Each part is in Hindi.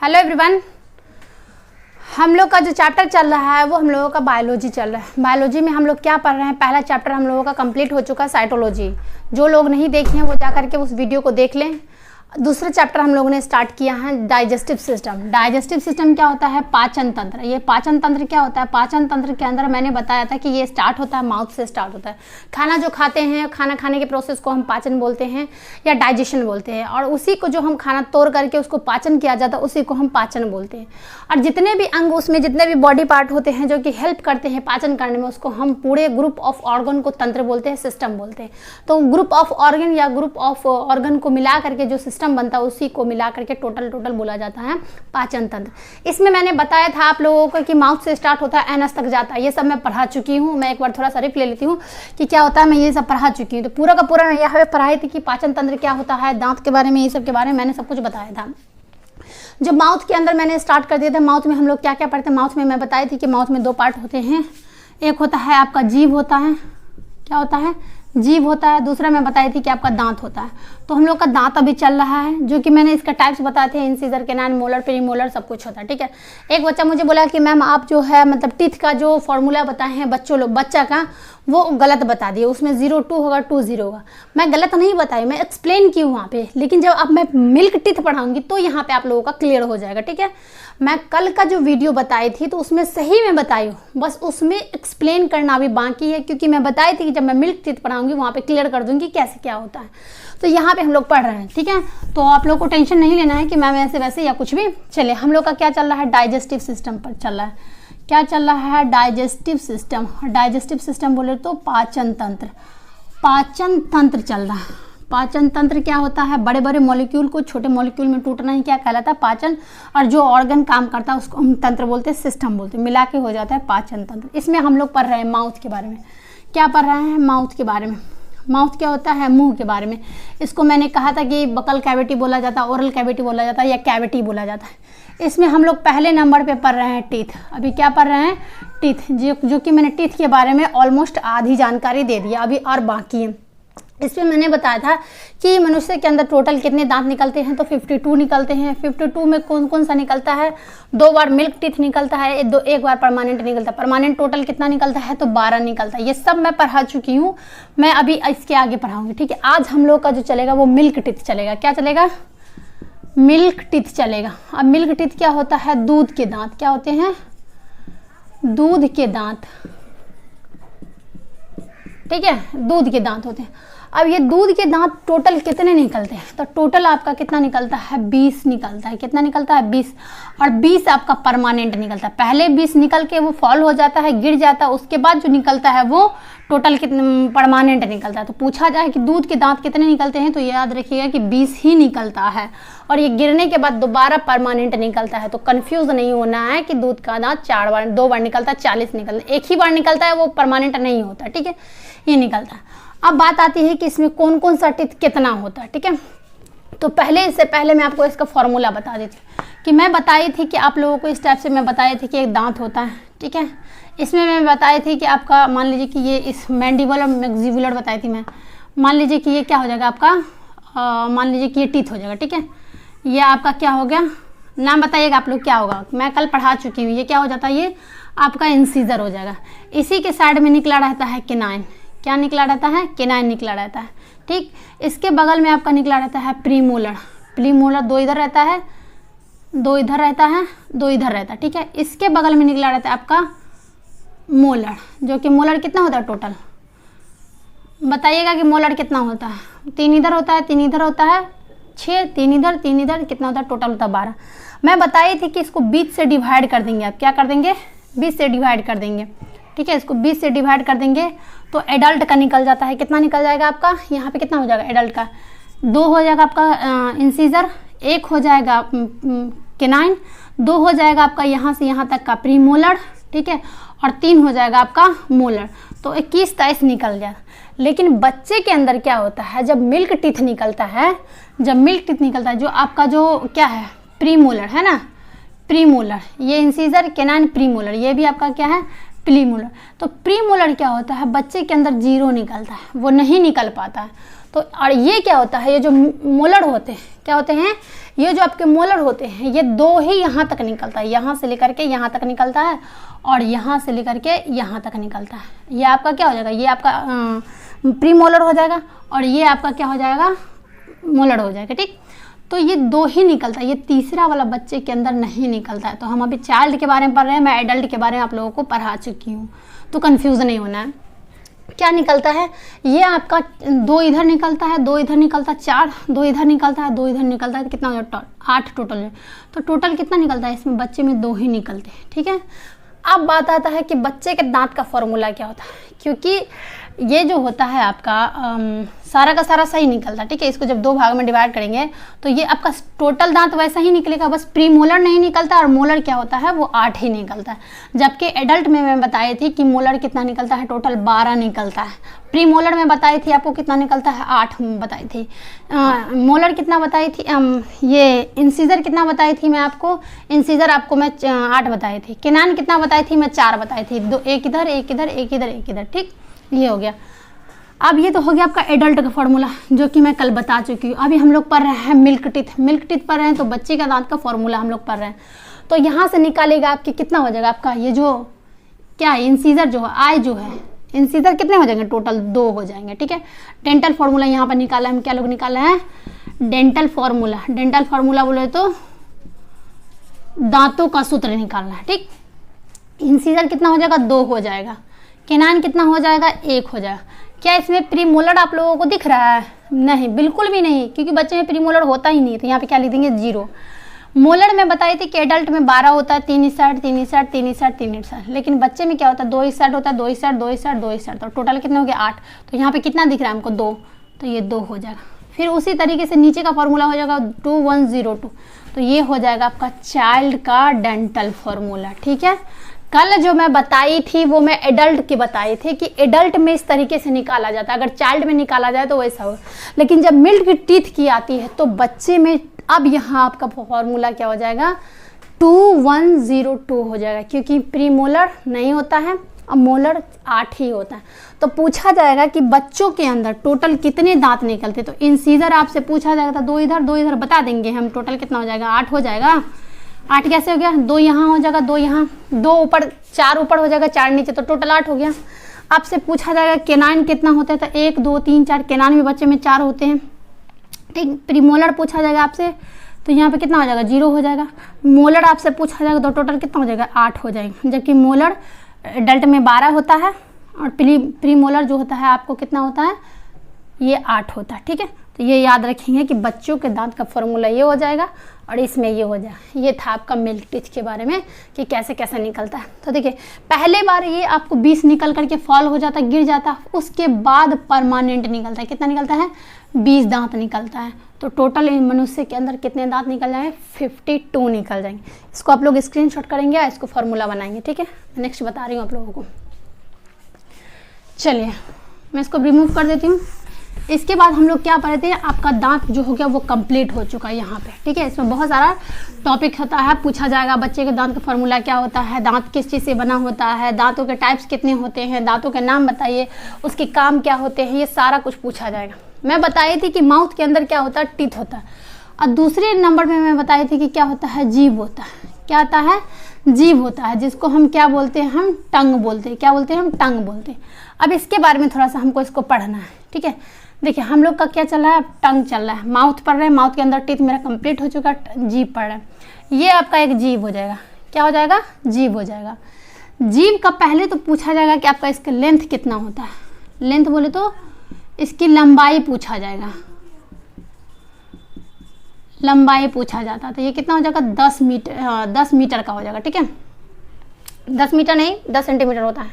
हेलो एवरीवन, हम लोग का जो चैप्टर चल रहा है वो हम लोगों का बायोलॉजी चल रहा है। बायोलॉजी में हम लोग क्या पढ़ रहे हैं, पहला चैप्टर हम लोगों का कंप्लीट हो चुका है साइटोलॉजी। जो लोग नहीं देखे हैं वो जा करके उस वीडियो को देख लें। दूसरा चैप्टर हम लोगों ने स्टार्ट किया है डाइजेस्टिव सिस्टम। डाइजेस्टिव सिस्टम क्या होता है? पाचन तंत्र। ये पाचन तंत्र क्या होता है? पाचन तंत्र के अंदर मैंने बताया था कि ये स्टार्ट होता है माउथ से स्टार्ट होता है। खाना जो खाते हैं, खाना खाने के प्रोसेस को हम पाचन बोलते हैं या डाइजेशन बोलते हैं, और उसी को जो हम खाना तोड़ करके उसको पाचन किया जाता है उसी को हम पाचन बोलते हैं। और जितने भी अंग उसमें जितने भी बॉडी पार्ट होते हैं जो कि हेल्प करते हैं पाचन करने में, उसको हम पूरे ग्रुप ऑफ ऑर्गन को तंत्र बोलते हैं, सिस्टम बोलते हैं। तो ग्रुप ऑफ ऑर्गन या ग्रुप ऑफ ऑर्गन को मिला करके जो सिस्टम बनता है उसी को मिला करके टोटल बोला जाता है पाचन तंत्र। इसमें मैंने बताया था आप लोगों को कि माउथ से स्टार्ट होता है एनस तक जाता है। ये सब मैं पढ़ा चुकी हूँ। मैं एक बार थोड़ा सा रिप ले लेती हूँ कि क्या होता है। मैं ये सब पढ़ा चुकी हूँ। तो पूरा का पूरा मैं यहाँ पे पढ़ाई थी कि पाचन तंत्र क्या होता है, दांत के बारे में, ये सब के बारे में मैंने सब कुछ बताया था। जो माउथ के अंदर मैंने स्टार्ट कर दिया था, माउथ में हम लोग क्या क्या पढ़ते हैं। माउथ में मैं बताई थी कि माउथ में दो पार्ट होते हैं। एक होता है आपका जीभ होता है, क्या होता है? जीभ होता है। दूसरा मैं बताई थी कि आपका दांत होता है। तो हम लोग का दांत अभी चल रहा है, जो कि मैंने इसका टाइप्स बताए थे, इंसिजर, कैनाइन, मोलर, प्रीमोलर, सब कुछ होता है। ठीक है। एक बच्चा मुझे बोला कि मैम आप जो है मतलब टीथ का जो फॉर्मूला बताए हैं बच्चा का, वो गलत बता दिए। उसमें 0-2 होगा, 2-0 होगा। मैं गलत नहीं बताई, मैं एक्सप्लेन की वहाँ पे। लेकिन जब अब मैं मिल्क टीथ पढ़ाऊंगी तो यहाँ पे आप लोगों का क्लियर हो जाएगा। ठीक है। मैं कल का जो वीडियो बताई थी तो उसमें सही में बताई हूँ, बस उसमें एक्सप्लेन करना अभी बाकी है, क्योंकि मैं बताई थी कि जब मैं मिल्क टीथ पढ़ाऊंगी वहाँ पे क्लियर कर दूंगी कैसे क्या होता है। तो यहाँ पे हम लोग पढ़ रहे हैं। ठीक है। तो आप लोग को टेंशन नहीं लेना है कि मैम ऐसे वैसे या कुछ भी। चले, हम लोग का क्या चल रहा है? डाइजेस्टिव सिस्टम पर चल रहा है। क्या चल रहा है? Digestive system. डाइजेस्टिव सिस्टम बोले तो पाचन तंत्र। पाचन तंत्र चल रहा है। पाचन तंत्र क्या होता है? बड़े बड़े मॉलिक्यूल को छोटे मॉलिक्यूल में टूटना ही क्या कहलाता है? पाचन। और जो ऑर्गन काम करता है उसको हम तंत्र बोलते हैं, सिस्टम बोलते हैं, मिला के हो जाता है पाचन तंत्र। इसमें हम लोग पढ़ रहे हैं माउथ के बारे में। क्या पढ़ रहे हैं? माउथ के बारे में। माउथ क्या होता है? मुंह के बारे में। इसको मैंने कहा था कि बकल कैविटी बोला जाता है, ओरल कैविटी बोला जाता है, या कैविटी बोला जाता है। इसमें हम लोग पहले नंबर पे पढ़ रहे हैं टीथ। अभी क्या पढ़ रहे हैं? टीथ। जो कि मैंने टीथ के बारे में ऑलमोस्ट आधी जानकारी दे दिया, अभी और बाकी है। इसमें मैंने बताया था कि मनुष्य के अंदर टोटल कितने दांत निकलते हैं, तो 52 निकलते हैं। 52 में कौन कौन सा निकलता है? 2 बार मिल्क टीथ निकलता है, एक बार परमानेंट निकलता है। परमानेंट टोटल कितना निकलता है? तो 12 निकलता है। ये सब मैं पढ़ा चुकी हूँ, मैं अभी इसके आगे पढ़ाऊंगी। ठीक है। आज हम लोग का जो चलेगा वो मिल्क टीथ चलेगा। क्या चलेगा? मिल्क टीथ चलेगा। अब मिल्क टीथ क्या होता है? दूध के दांत। क्या होते हैं? दूध के दांत। ठीक है। दूध के दांत होते हैं। अब ये दूध के दांत टोटल कितने निकलते हैं? तो टोटल आपका कितना निकलता है? 20 निकलता है। कितना निकलता है? 20। और 20 आपका परमानेंट निकलता है। पहले 20 निकल के वो फॉल हो जाता है, गिर जाता है, उसके बाद जो निकलता है वो टोटल कितने परमानेंट निकलता है। तो पूछा जाए कि दूध के दांत कितने निकलते हैं, तो याद रखिएगा कि 20 ही निकलता है, और ये गिरने के बाद दोबारा परमानेंट निकलता है। तो कंफ्यूज नहीं होना है कि दूध का दांत 2 बार निकलता है, 40 निकलता है। एक ही बार निकलता है, वो परमानेंट नहीं होता। ठीक है। ये निकलता है। अब बात आती है कि इसमें कौन कौन सा टीथ कितना होता है। ठीक है। तो इससे पहले मैं आपको इसका फॉर्मूला बता देती हूँ कि मैं बताई थी कि आप लोगों को इस टाइप से मैं बताई थी कि एक दांत होता है। ठीक है। इसमें मैं बताई थी कि आपका मान लीजिए कि ये इस मैंडिबल और मैक्सिबुलर बताई थी मैं। मान लीजिए कि ये क्या हो जाएगा आपका, मान लीजिए कि ये टीथ हो जाएगा। ठीक है। ये आपका क्या हो गया? नाम बताइएगा आप लोग क्या होगा। मैं कल पढ़ा चुकी हूँ। ये क्या हो जाता है? ये आपका इंसीजर हो जाएगा। इसी के साइड में निकला रहता है कैनाइन। क्या निकला रहता है? कैनाइन निकला रहता है। ठीक। इसके बगल में आपका निकला रहता है प्रीमोलर। प्रीमोलर 2 इधर रहता है, 2 इधर रहता है, 2 इधर रहता है। ठीक है। इसके बगल में निकला रहता है आपका मोलर, जो कि मोलर कितना होता है टोटल? बताइएगा कि मोलर कितना होता है? 3 इधर होता है, 3 इधर होता है, 6, 3 इधर, 3 इधर, कितना होता है टोटल? होता है 12। मैं बताई थी कि इसको 20 से डिवाइड कर देंगे। आप क्या कर देंगे? 20 से डिवाइड कर देंगे। ठीक है। इसको 20 से डिवाइड कर देंगे तो एडल्ट का निकल जाता है। कितना निकल जाएगा आपका? यहाँ पे कितना हो जाएगा एडल्ट का? 2 हो जाएगा आपका इंसीजर, 1 हो जाएगा कैनाइन, 2 हो जाएगा आपका यहाँ से यहाँ तक का प्रीमोलर। ठीक है। और 3 हो जाएगा आपका मोलर। तो 21-23 निकल गया। लेकिन बच्चे के अंदर क्या होता है? जब मिल्क टीथ निकलता है, जो आपका जो क्या है प्रीमोलर है ना, प्रीमोलर, ये इंसीजर, कैनाइन, प्रीमोलर, ये भी आपका क्या है? प्रीमोलर। तो प्रीमोलर क्या होता है? बच्चे के अंदर 0 निकलता है, वो नहीं निकल पाता है। तो और ये क्या होता है, ये जो मोलर होते हैं क्या होते हैं, ये जो आपके मोलर होते हैं ये दो ही यहाँ तक निकलता है, यहाँ से लेकर के यहाँ तक निकलता है और यहाँ से लेकर के यहाँ तक निकलता है। ये आपका क्या हो जाएगा, ये आपका प्री मोलर हो जाएगा और ये आपका क्या हो जाएगा, मोलर हो जाएगा। ठीक, तो ये दो ही निकलता है, ये तीसरा वाला बच्चे के अंदर नहीं निकलता है। तो हम अभी चाइल्ड के बारे में पढ़ रहे हैं, मैं एडल्ट के बारे में आप लोगों को पढ़ा चुकी हूँ, तो कंफ्यूज नहीं होना है। क्या निकलता है, ये आपका दो इधर निकलता है, दो इधर निकलता है, चार, दो इधर निकलता है, दो इधर निकलता है, कितना हो जाता है, 8 टोटल है। तो टोटल कितना निकलता है, इसमें बच्चे में दो ही निकलते हैं। ठीक है, अब बात आता है कि बच्चे के दांत का फॉर्मूला क्या होता है, क्योंकि ये जो होता है आपका सारा का सारा सही निकलता है। ठीक है, इसको जब दो भाग में डिवाइड करेंगे तो ये आपका टोटल दांत वैसा ही निकलेगा, बस प्री मोलर नहीं निकलता और मोलर क्या होता है वो 8 ही निकलता है। जबकि एडल्ट में मैं बताई थी कि मोलर कितना निकलता है, टोटल 12 निकलता है। प्री मोलर में बताई थी आपको कितना निकलता है, 8 बताई थी। मोलर कितना बताई थी, ये इंसीजर कितना बताई थी मैं आपको, इंसीजर आपको मैं 8 बताई थी। केनान कितना बताई थी मैं, 4 बताई थी, दो, एक इधर एक इधर एक इधर एक इधर। ठीक, ये हो गया। अब ये तो हो गया आपका एडल्ट का फॉर्मूला जो कि मैं कल बता चुकी हूँ। अभी हम लोग पढ़ रहे हैं मिल्क टीथ, मिल्क टीथ पढ़ रहे हैं तो बच्चे का दांत का फॉर्मूला हम लोग पढ़ रहे हैं। तो यहाँ से निकालेगा आपके कितना हो जाएगा आपका, ये जो क्या है इंसीजर जो है, आई जो है इंसीजर कितने हो जाएंगे, टोटल 2 हो जाएंगे। ठीक है, डेंटल फॉर्मूला यहाँ पर निकाला है, हम क्या लोग निकाला है, डेंटल फॉर्मूला। डेंटल फॉर्मूला बोले तो दांतों का सूत्र निकालना है। ठीक, इंसीजर कितना हो जाएगा, 2 हो जाएगा। केनान कितना हो जाएगा, 1 हो जाएगा। क्या इसमें प्रीमोलर आप लोगों को दिख रहा है, नहीं, बिल्कुल भी नहीं, क्योंकि बच्चे में प्रीमोलर होता ही नहीं। तो यहाँ पे क्या लिख देंगे, 0। मोलर में बताई थी कि एडल्ट में 12 होता है, 3 इस साइड 3 इस साइड 3 इस साइड 3 इस साइड, लेकिन बच्चे में क्या होता है, 2 इस साइड होता है, 2 इस साइड 2 इस साइड 2 इस साइड। तो टोटल कितने हो गए, 8। तो यहाँ पे कितना दिख रहा है हमको, 2, तो ये 2 हो जाएगा। फिर उसी तरीके से नीचे का फॉर्मूला हो जाएगा 2102, तो ये हो जाएगा आपका चाइल्ड का डेंटल फॉर्मूला। ठीक है, कल जो मैं बताई थी वो मैं एडल्ट की बताई थी कि एडल्ट में इस तरीके से निकाला जाता है, अगर चाइल्ड में निकाला जाए तो वैसा हो, लेकिन जब मिल्क टीथ की आती है तो बच्चे में अब यहाँ आपका फॉर्मूला क्या हो जाएगा, 2102 हो जाएगा, क्योंकि प्री मोलर नहीं होता है, अब मोलर 8 ही होता है। तो पूछा जाएगा कि बच्चों के अंदर टोटल कितने दांत निकलते, तो इंसीजर आपसे पूछा जाएगा, 2 इधर बता देंगे हम, टोटल कितना हो जाएगा, 8 हो जाएगा। 8 कैसे हो गया, 2 यहाँ हो जाएगा, 2 यहाँ, 2 ऊपर 4 ऊपर हो जाएगा, 4 नीचे, तो टोटल 8 हो गया। आपसे पूछा जाएगा केनाइन कितना होता है, तो 1 2 3 4, केनाइन में बच्चे में 4 होते हैं। ठीक, प्रीमोलर पूछा जाएगा आपसे तो यहाँ पे कितना हो जाएगा, 0 हो जाएगा। मोलर आपसे पूछा जाएगा तो टोटल कितना हो जाएगा, 8 हो जाएगा। जबकि मोलर एडल्ट में 12 होता है और प्री मोलर जो होता है आपको कितना होता है, ये 8 होता है। ठीक है, तो ये याद रखेंगे कि बच्चों के दांत का फॉर्मूला ये हो जाएगा और इसमें ये हो जाएगा। ये था आपका मिल्क टीथ के बारे में कि कैसे कैसे निकलता है। तो देखिए, पहले बार ये आपको 20 निकल करके फॉल हो जाता, गिर जाता, उसके बाद परमानेंट निकलता है। कितना निकलता है, 20 दांत निकलता है। तो टोटल मनुष्य के अंदर कितने दांत निकल जाएंगे, 52 निकल जाएंगे। इसको आप लोग स्क्रीनशॉट करेंगे और इसको फॉर्मूला बनाएंगे। ठीक है, नेक्स्ट बता रही हूँ आप लोगों को। चलिए मैं इसको रिमूव कर देती हूँ। इसके बाद हम लोग क्या पढ़े थे, आपका दांत जो हो गया वो कंप्लीट हो चुका है यहाँ पे। ठीक है, इसमें बहुत सारा टॉपिक होता है, पूछा जाएगा बच्चे के दांत का फॉर्मूला क्या होता है, दांत किस चीज़ से बना होता है, दांतों के टाइप्स कितने होते हैं, दांतों के नाम बताइए, उसके काम क्या होते हैं, ये सारा कुछ पूछा जाएगा। मैं बताई थी कि माउथ के अंदर क्या होता है, टीथ होता है, और दूसरे नंबर में मैं बताई थी कि क्या होता है, जीभ होता है। क्या होता है, जीभ होता है, जिसको हम क्या बोलते हैं, हम टंग बोलते हैं। क्या बोलते हैं, हम टंग बोलते हैं। अब इसके बारे में थोड़ा सा हमको इसको पढ़ना है। ठीक है, देखिए हम लोग का क्या चल रहा है, टंग चल रहा है, माउथ पढ़ रहे हैं, माउथ के अंदर टीथ मेरा कंप्लीट हो चुका है, जीभ पढ़ रहा है। ये आपका एक जीभ हो जाएगा। क्या हो जाएगा, जीभ हो जाएगा। जीभ का पहले तो पूछा जाएगा कि आपका इसका लेंथ कितना होता है। लेंथ बोले तो इसकी लंबाई पूछा जाएगा, लंबाई पूछा जाता है। तो ये कितना हो जाएगा, 10 मीटर का हो जाएगा। ठीक है, 10 मीटर नहीं, 10 सेंटीमीटर होता है,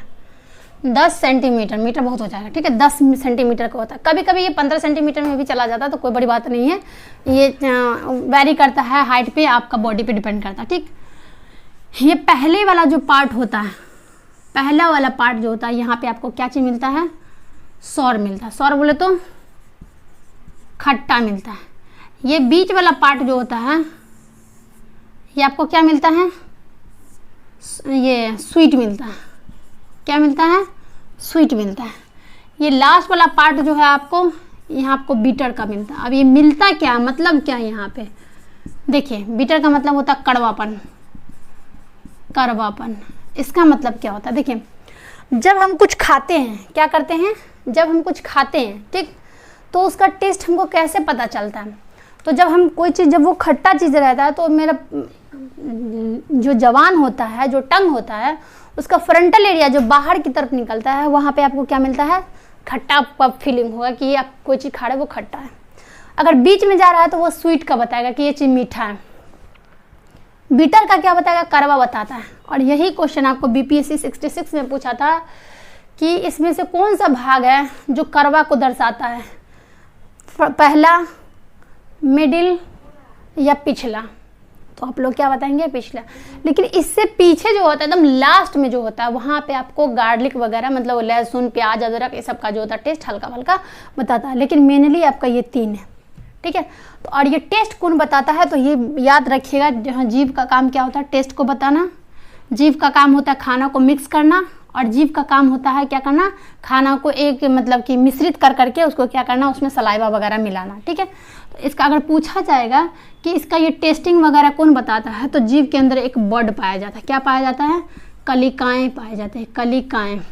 10 सेंटीमीटर, मीटर बहुत हो जाएगा। ठीक है, 10 सेंटीमीटर का होता है। कभी कभी ये 15 सेंटीमीटर में भी चला जाता है, तो कोई बड़ी बात नहीं है। ये वैरी करता है हाइट पे, आपका बॉडी पे डिपेंड करता है। ठीक, ये पहले वाला जो पार्ट होता है, पहला वाला पार्ट जो होता है, यहाँ पे आपको क्या चीज़ मिलता है, सौर मिलता है। सौर बोले तो खट्टा मिलता है। ये बीच वाला पार्ट जो होता है, ये आपको क्या मिलता है, ये स्वीट मिलता है। क्या मिलता है, स्वीट मिलता है। ये लास्ट वाला पार्ट जो है आपको, यहाँ आपको बीटर का मिलता है। अब ये मिलता क्या, मतलब क्या यहाँ पे देखिए, बीटर का मतलब होता है कड़वापन, कड़वापन। इसका मतलब क्या होता है, देखिए जब हम कुछ खाते हैं, क्या करते हैं, जब हम कुछ खाते हैं, ठीक, तो उसका टेस्ट हमको कैसे पता चलता है। तो जब हम कोई चीज़, जब वो खट्टा चीज़ रहता है तो मेरा जो जबान होता है, जो टंग होता है, उसका फ्रंटल एरिया जो बाहर की तरफ निकलता है, वहाँ पे आपको क्या मिलता है, खट्टा फीलिंग होगा कि आप कोई चीज़ खा रहे हो वो खट्टा है। अगर बीच में जा रहा है तो वो स्वीट का बताएगा कि ये चीज़ मीठा है। बीटर का क्या बताएगा, कड़वा बताता है। और यही क्वेश्चन आपको बीपीएससी 66 में पूछा था कि इसमें से कौन सा भाग है जो कड़वा को दर्शाता है, पहला, मिडिल या पिछला। तो आप लोग क्या बताएंगे, पिछला। लेकिन इससे पीछे जो होता है, एकदम लास्ट में जो होता है, वहाँ पे आपको गार्लिक वगैरह, मतलब लहसुन, प्याज, अदरक, ये सब का जो होता है टेस्ट हल्का हल्का बताता है। लेकिन मेनली आपका ये 3 है, ठीक है। तो और ये टेस्ट कौन बताता है, तो ये याद रखिएगा, जहाँ जीभ का काम क्या होता है, टेस्ट को बताना। जीभ का काम होता है खाना को मिक्स करना, और जीभ का काम होता है क्या करना, खाना को एक मतलब कि मिश्रित कर करके उसको क्या करना, उसमें सलाइवा वगैरह मिलाना, ठीक है। तो इसका अगर पूछा जाएगा कि इसका ये टेस्टिंग वगैरह कौन बताता है, तो जीभ के अंदर एक बर्ड पाया जाता है। क्या पाया जाता है, कलिकाएँ पाए जाते हैं, कलिकाएँ,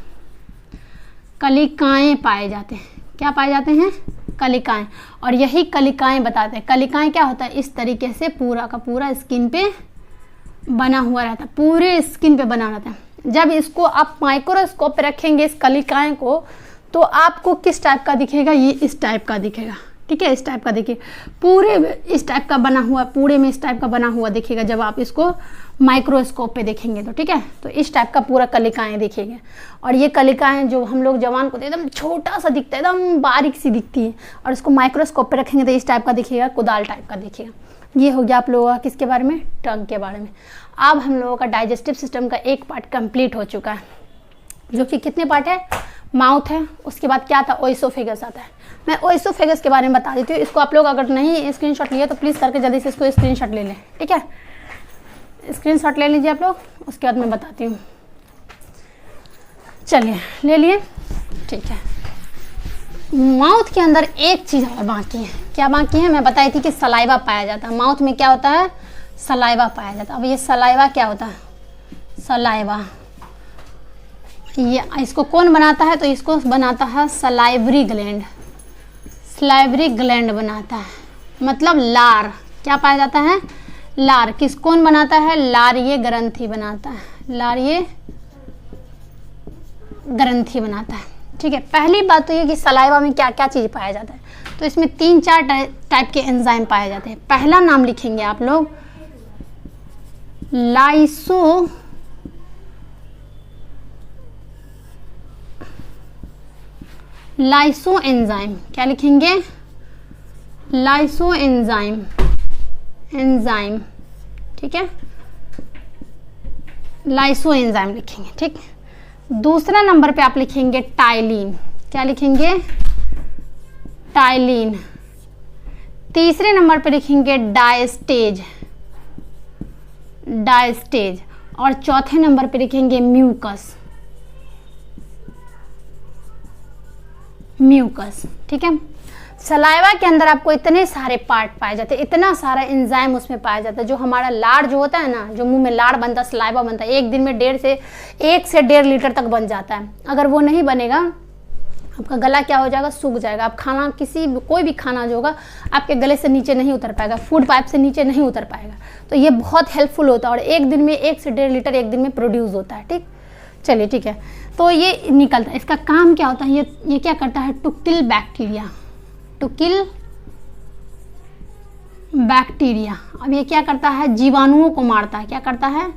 कलिकाएँ पाए जाते हैं। क्या पाए जाते हैं, कलिकाएँ। और यही कलिकाएँ बताते हैं। कलिकाएँ क्या होता है, इस तरीके से पूरा का पूरा स्किन पे बना हुआ रहता है, पूरे स्किन पे बना रहता है। जब इसको आप माइक्रोस्कोप पे रखेंगे इस कलिकाएँ को, तो आपको किस टाइप का दिखेगा, ये इस टाइप का दिखेगा, ठीक है, इस टाइप का देखिए, पूरे इस टाइप का बना हुआ, पूरे में इस टाइप का बना हुआ दिखेगा जब आप इसको माइक्रोस्कोप पे देखेंगे तो, ठीक है। तो इस टाइप का पूरा कलिकाएँ दिखेंगे। और ये कलिकाएँ जो हम लोग जवान को एकदम छोटा सा दिखता है, एकदम बारीक सी दिखती है, और इसको माइक्रोस्कोप पे रखेंगे तो इस टाइप का दिखेगा, कुदाल टाइप का दिखेगा। ये हो गया आप लोगों का किसके बारे में, टंग के बारे में। अब हम लोगों का डाइजेस्टिव सिस्टम का एक पार्ट कंप्लीट हो चुका है, जो कि कितने पार्ट है, माउथ है, उसके बाद क्या था, ओइसोफेगस आता है। मैं ओइसोफेगस के बारे में बता देती हूँ। इसको आप लोग अगर नहीं स्क्रीनशॉट लिए तो प्लीज़ करके जल्दी से इसको स्क्रीनशॉट ले लें, ठीक है। स्क्रीनशॉट ले लीजिए आप लोग, उसके बाद मैं बताती हूँ। चलिए ले लिए, ठीक है। माउथ के अंदर एक चीज़ और बाकी है। क्या बाकी है, मैं बताई थी कि सलाइवा पाया जाता है। माउथ में क्या होता है, सलाइवा पाया जाता है। अब ये सलाइवा क्या होता है, सलाइवा, ये इसको कौन बनाता है, तो इसको बनाता है सलाइवरी ग्लैंड। सलाइवरी ग्लैंड बनाता है, मतलब लार। क्या पाया जाता है, लार। किस कौन बनाता है, लार ये ग्रंथि बनाता है, लार ये ग्रंथि बनाता है, ठीक है। पहली बात तो ये कि सलाइवा में क्या क्या चीज़ पाया जाता है, तो इसमें 3-4 टाइप के एंजाइम पाए जाते हैं। पहला नाम लिखेंगे आप लोग, लाइसो एंजाइम। क्या लिखेंगे, लाइसो एंजाइम, एंजाइम, ठीक है, लाइसो एंजाइम लिखेंगे, ठीक। दूसरा नंबर पे आप लिखेंगे टाइलिन। क्या लिखेंगे, टाइलिन। तीसरे नंबर पे लिखेंगे डायस्टेज, डायस्टेज। और चौथे नंबर पे लिखेंगे म्यूकस, म्यूकस, ठीक है। सलाइवा के अंदर आपको इतने सारे पार्ट पाए जाते हैं, इतना सारा एंजाइम उसमें पाया जाता है। जो हमारा लार जो होता है ना, जो मुंह में लार बनता है, सलाइवा बनता है, एक दिन में 1 से 1.5 लीटर तक बन जाता है। अगर वो नहीं बनेगा, आपका गला क्या हो जाएगा, सूख जाएगा। आप खाना कोई भी खाना जो होगा आपके गले से नीचे नहीं उतर पाएगा, फूड पाइप से नीचे नहीं उतर पाएगा। तो ये बहुत हेल्पफुल होता है, और एक दिन में 1 से 1.5 लीटर एक दिन में प्रोड्यूस होता है, ठीक। चलिए ठीक है, तो ये निकलता है। इसका काम क्या होता है, ये क्या करता है, to kill bacteria, to kill bacteria. अब ये क्या करता है, जीवाणुओं को मारता है। क्या करता है,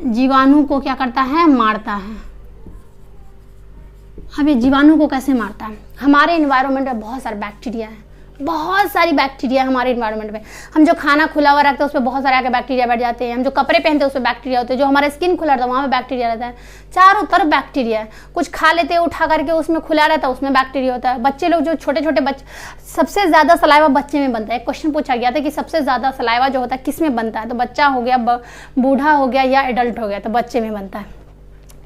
जीवाणु को क्या करता है, मारता है। अब ये जीवाणु को कैसे मारता है, हमारे इन्वायरमेंट में बहुत सारे बैक्टीरिया है, बहुत सारी बैक्टीरिया हमारे इन्वायरमेंट में। हम जो खाना खुला हुआ रखते हैं उस पर बहुत सारे आके बैक्टीरिया बैठ जाते हैं। हम जो कपड़े पहनते हैं उस पर बैक्टीरिया होते हैं। जो हमारा स्किन खुला रहता है वहाँ पे बैक्टीरिया रहता है। चारों तरफ बैक्टीरिया है। कुछ खा लेते हैं उठा करके, उसमें खुला रहता है, उसमें बैक्टीरिया होता है। बच्चे लोग जो छोटे छोटे बच्चे, सबसे ज़्यादा सलाइवा बच्चे में बनता है। क्वेश्चन पूछा गया था कि सबसे ज़्यादा सलाइवा जो होता है किस में बनता है, तो बच्चा हो गया, बूढ़ा हो गया या एडल्ट हो गया, तो बच्चे में बनता है।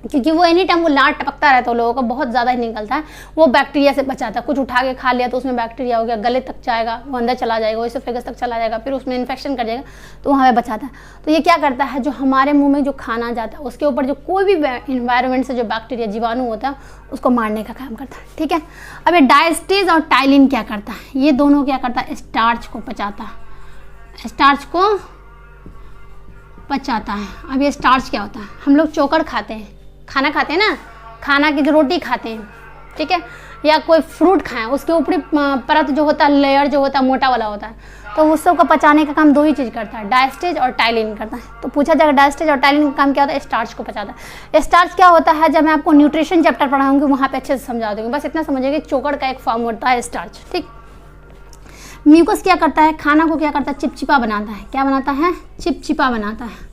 क्योंकि वो एनी टाइम वो लार टपकता रहता है, लोगों का बहुत ज़्यादा ही निकलता है, वो बैक्टीरिया से बचाता है। कुछ उठा के खा लिया तो उसमें बैक्टीरिया हो गया, गले तक जाएगा, वो अंदर चला जाएगा, ओएसोफेगस तक चला जाएगा, फिर उसमें इन्फेक्शन कर जाएगा, तो वहाँ पे बचाता है। तो ये क्या करता है, जो हमारे मुंह में जो खाना जाता है उसके ऊपर जो कोई भी इन्वायरमेंट से जो बैक्टीरिया जीवाणु होता है उसको मारने का काम करता है। ठीक है, अब ये डायस्टेज और टाइलिन क्या करता है, ये दोनों क्या करता है, स्टार्च को पचाता है, स्टार्च को पचाता है। अब ये स्टार्च क्या होता है, हम लोग चोकर खाते हैं, खाना खाते हैं ना, खाना की जो रोटी खाते हैं, ठीक है, या कोई फ्रूट खाएं, उसके ऊपरी परत जो होता है, लेयर जो होता है मोटा वाला होता है, तो उस सब को पचाने का काम दो ही चीज़ करता है, डायस्टेज और टाइलिन करता है। तो पूछा जाएगा डायस्टेज और टाइलिन का काम क्या होता है, स्टार्च को पचाता है। स्टार्च क्या होता है, जब मैं आपको न्यूट्रिशन चैप्टर पढ़ाऊंगी वहाँ पे अच्छे से समझा दूंगी, बस इतना समझिए कि चोकर का एक फॉर्म होता है स्टार्च। ठीक, म्यूकस क्या करता है, खाना को क्या करता है, चिपचिपा बनाता है। क्या बनाता है, चिपचिपा बनाता है।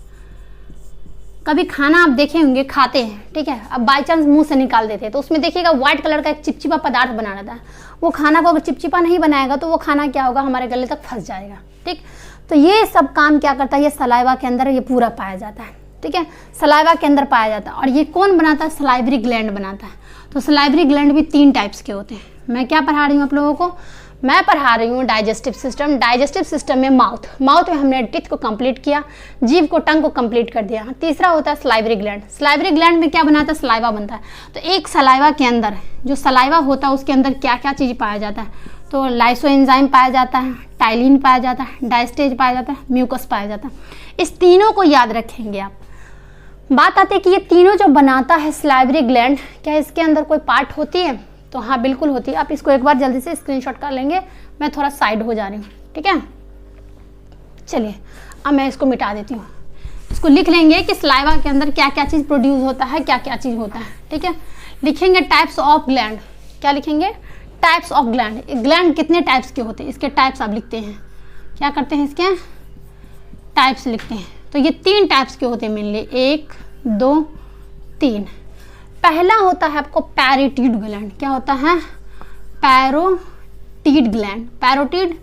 कभी खाना आप देखे होंगे खाते हैं, ठीक है, अब बाई चांस मुंह से निकाल देते हैं तो उसमें देखिएगा व्हाइट कलर का एक चिपचिपा पदार्थ बना रहता है। वो खाना को अगर चिपचिपा नहीं बनाएगा तो वो खाना क्या होगा, हमारे गले तक फंस जाएगा। ठीक, तो ये सब काम क्या करता है, ये सलाइवा के अंदर ये पूरा पाया जाता है। ठीक है, सलाइवा के अंदर पाया जाता है। और ये कौन बनाता है, सलाइवरी ग्लैंड बनाता है। तो सलाइवरी ग्लैंड भी 3 टाइप्स के होते हैं। मैं क्या पढ़ा रही हूँ आप लोगों को, मैं पढ़ा रही हूँ डाइजेस्टिव सिस्टम। डाइजेस्टिव सिस्टम में माउथ में हमने टीथ को कंप्लीट किया, जीभ को, टंग को कंप्लीट कर दिया। तीसरा होता है सलाइवरी ग्लैंड। सलाइवरी ग्लैंड में क्या बनाता है, सलाइवा बनता है। तो एक सलाइवा के अंदर जो सलाइवा होता है उसके अंदर क्या क्या चीज़ पाया जाता है, तो लाइसोएंजाइम पाया जाता है, टाइलिन पाया जाता है, डायस्टेज पाया जाता है, म्यूकस पाया जाता है। इस तीनों को याद रखेंगे आप। बात आती है कि ये तीनों जो बनाता है सलाइवरी ग्लैंड, क्या इसके अंदर कोई पार्ट होती है, तो हाँ बिल्कुल होती है। आप इसको एक बार जल्दी से स्क्रीनशॉट कर लेंगे, मैं थोड़ा साइड हो जा रही हूँ। ठीक है, चलिए अब मैं इसको मिटा देती हूँ। इसको लिख लेंगे कि सलाइवा के अंदर क्या क्या चीज़ प्रोड्यूस होता है, क्या क्या चीज़ होता है। ठीक है, लिखेंगे टाइप्स ऑफ ग्लैंड। क्या लिखेंगे, टाइप्स ऑफ ग्लैंड। ग्लैंड कितने टाइप्स के होते हैं, इसके टाइप्स आप लिखते हैं। क्या करते हैं, इसके टाइप्स लिखते हैं। तो ये 3 टाइप्स के होते हैं मेनली, 1 2 3। पहला होता है आपको पैरोटिड ग्लैंड। क्या होता है, parotid gland. Parotid,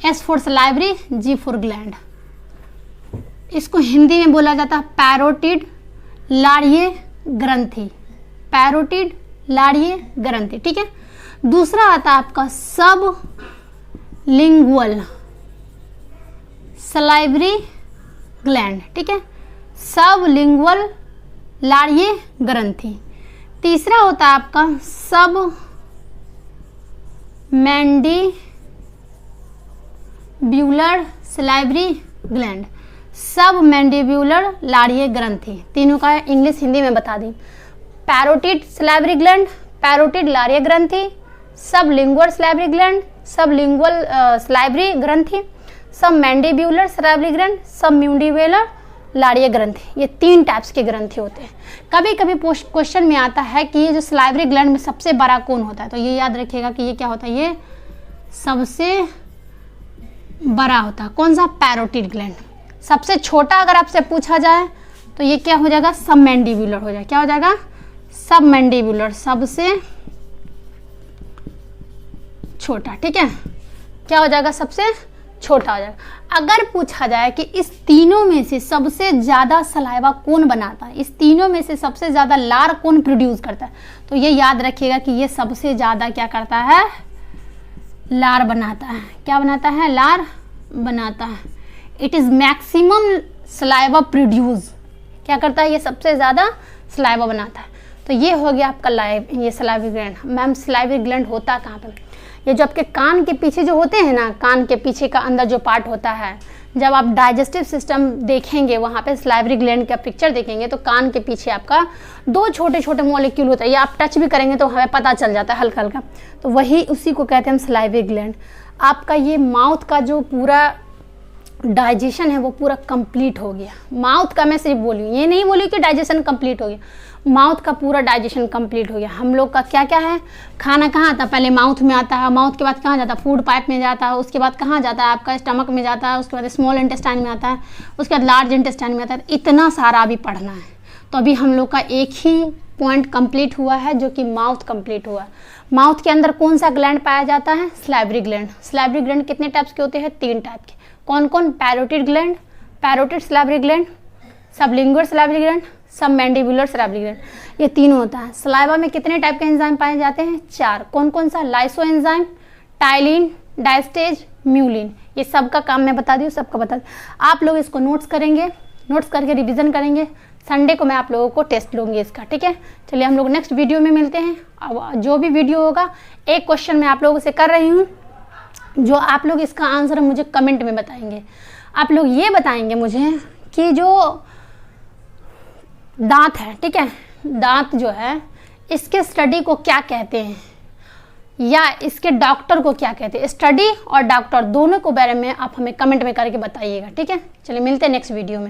S for salivary, G for gland. इसको हिंदी में बोला जाता है पैरोटिड लाड़ीय ग्रंथि। पैरोटिड लाड़ीय ग्रंथि। ठीक है, दूसरा आता है आपका सब लिंगुअल सलाइवरी ग्लैंड। ठीक है, सब लिंगुअल लाड़ीय ग्रंथि। तीसरा होता है आपका सब मैंडिब्यूलर सलाइवरी ग्लैंड। सब मैंडिब्यूलर लाड़ीय ग्रंथि। तीनों का इंग्लिश हिंदी में बता दी। पैरोटिड सलाइवरी ग्लैंड, पैरोटिड लाड़ीय ग्रंथि, सब लिंगुअल सलाइवरी ग्लैंड, सब लिंगुअल सलाइवरी ग्रंथि, सब मैंडिब्यूलर सलाइवरी ग्लैंड, सब म्यूंडिबुलर लाड़ीय ग्रंथि। ये 3 टाइप्स के ग्रंथि होते हैं। कभी कभी क्वेश्चन में आता है कि ये जो सलाइवरी ग्लैंड में सबसे बड़ा कौन होता है, तो ये याद रखिएगा कि ये क्या होता है, ये सबसे बड़ा होता है। कौन सा, पैरोटिड ग्लैंड। सबसे छोटा अगर आपसे पूछा जाए तो ये क्या हो जाएगा, सब मैंडिब्यूलर हो जाएगा। क्या हो जाएगा, सब मैंडिब्यूलर, सबसे छोटा। ठीक है, क्या हो जाएगा, सबसे छोटा हो जाएगा। अगर पूछा जाए कि इस तीनों में से सबसे ज़्यादा सलाइवा कौन बनाता है, इस तीनों में से सबसे ज़्यादा लार कौन प्रोड्यूस करता है, तो ये याद रखिएगा कि ये सबसे ज़्यादा क्या करता है, लार बनाता है। क्या बनाता है, लार बनाता है। It is maximum saliva produce. क्या करता है, ये सबसे ज़्यादा सलाइवा बनाता है। तो ये हो गया आपका ये salivary gland. Ma'am salivary gland होता कहाँ पर, ये जो आपके कान के पीछे जो होते हैं ना, कान के पीछे का अंदर जो पार्ट होता है, जब आप डाइजेस्टिव सिस्टम देखेंगे वहाँ पे सलाइवरी ग्लैंड का पिक्चर देखेंगे तो कान के पीछे आपका 2 छोटे छोटे मॉलिक्यूल होता है। ये आप टच भी करेंगे तो हमें पता चल जाता है हल्का हल्का, तो वही उसी को कहते हैं हम सलाइवरी ग्लैंड। आपका ये माउथ का जो पूरा डाइजेशन है वो पूरा कंप्लीट हो गया। माउथ का मैं सिर्फ बोली, ये नहीं बोली कि डाइजेशन कंप्लीट हो गया, माउथ का पूरा डाइजेशन कंप्लीट हो गया। हम लोग का क्या क्या है, खाना कहाँ आता है, पहले माउथ में आता है, माउथ के बाद कहाँ जाता है, फूड पाइप में जाता है, उसके बाद कहाँ जाता है, आपका स्टमक में जाता है, उसके बाद स्मॉल इंटेस्टाइन में आता है, उसके बाद लार्ज इंटेस्टाइन में आता है। इतना सारा अभी पढ़ना है। तो अभी हम लोग का एक ही पॉइंट कंप्लीट हुआ है जो कि माउथ कंप्लीट हुआ है। माउथ के अंदर कौन सा ग्लैंड पाया जाता है, सलाइवरी ग्लैंड। सलाइवरी ग्लैंड कितने टाइप्स के होते हैं, 3 टाइप के। कौन कौन, parotid gland, parotid salivary gland, sublingual salivary gland, सब मैंडिबुलर सेरेब्रल, ये तीनों होता है। सलाइवा में कितने टाइप के एंजाइम पाए जाते हैं? 4। कौन कौन सा? लाइसो एंजाइम, टाइलिन, डायस्टेज, म्यूलिन। ये सब का काम मैं बता दी हूँ, सबका बता दी। आप लोग इसको नोट्स करेंगे, नोट्स करके रिवीजन करेंगे। संडे को मैं आप लोगों को टेस्ट लूँगी इसका, ठीक है। चलिए हम लोग नेक्स्ट वीडियो में मिलते हैं। अब जो भी वीडियो होगा, एक क्वेश्चन मैं आप लोगों से कर रही हूँ, जो आप लोग इसका आंसर मुझे कमेंट में बताएंगे। आप लोग ये बताएंगे मुझे कि जो दांत है, ठीक है, दांत जो है इसके स्टडी को क्या कहते हैं, या इसके डॉक्टर को क्या कहते हैं। स्टडी और डॉक्टर दोनों को बारे में आप हमें कमेंट में करके बताइएगा, ठीक है। चलिए मिलते हैं नेक्स्ट वीडियो में।